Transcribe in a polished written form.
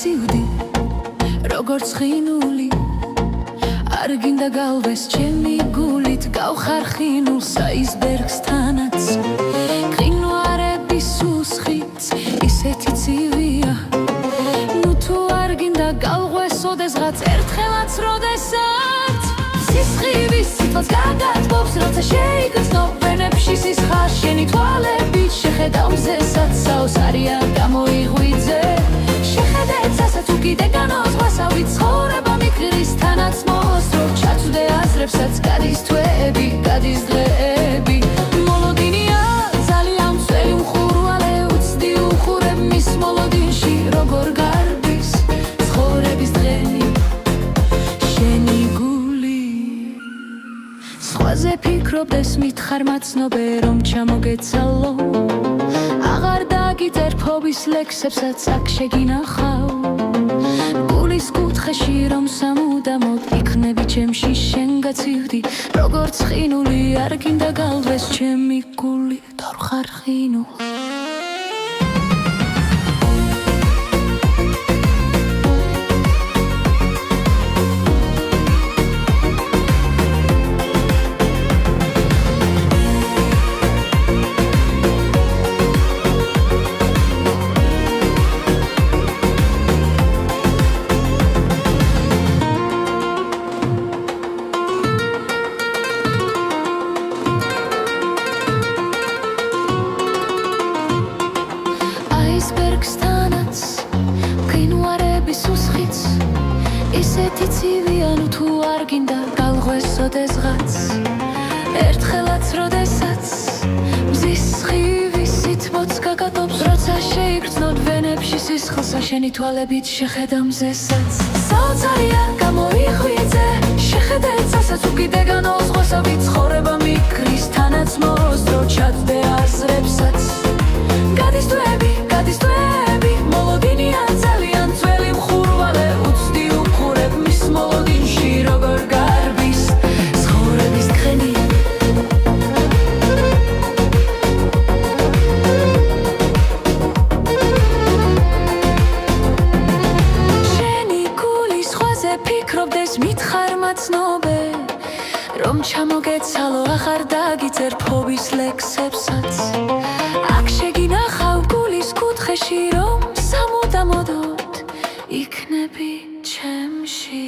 გაცივდი როგორც ხინული არ გინდა გავდეს ჩემი გულით გავხარხინულ საისბერგსთანაც ყინვარების უსხიც ისეთი ცივია ნუ თუ არ გინდა გავღვესოდეს რაც ერთხელაც როდესაც სისხლის სიტყვას გაგატბობს როცა შეიგრძნო ვენებში სისხლს შენი თვალებით შეხედავ მზესაც სავს არია გამოიღვიძე შეხედეთ ასეთ უკიდე განოძღვასა ვიცხოვრება მიკრის თანაც მოსდრო ჩაწვდე აზრებსაც გადის თვეები გადის დღეები მოლოდინია ძალიან მსველი მხურვალე უცდი უხურებ მის მოლოდინში როგორ გარბის ცხოვრების დღენი შენი გული სხვაზე ფიქრობდეს მითხარ მაცნობე რომ ჩამოგეცალო აღარ დაგიძერ ფობის ლექსებსაც აქ შეგინახავ გულის კუთხეში რომ სამუდამოდ იქნები ჩემში შენ გაცივდი როგორც ხინული არ გინდა გავდეს ჩემი გული თორ ხარ ხინული აისბერგსთანაც ყინვარების უსხიც ისეთი ცივია ნუ თუ არ გინდა გავღვესოდეს ღაც ერთხელაც როდესაც მზის სხივი სითბოც გაგატობს როცა შეიგრძნოდ ვენებში სისხლსა შენი თვალებით შეხედა მზესაც საოცარია გამოიღვიძე შეხედეთ ასაც უკიდე განოძღვასა ვიცხოვრება მიკრის თანაც მოსდრო ჩაწვდე აზრებსაც გადის თვეები მოლოდინია ძალიან ძველი მხურვალე უცდი უხურებ მის მოლოდინში როგორ გარბის ცხოვრების დღენი შენი გული სხვაზე ფიქრობდეს მითხარ მაცნობე რომ ჩამოგეცალო აღარ დაგიძერ ფობის ლექსებსაც აქ შეგინახავ გულის კუთხეში რომ სამუდამოდ იქნები ჩემში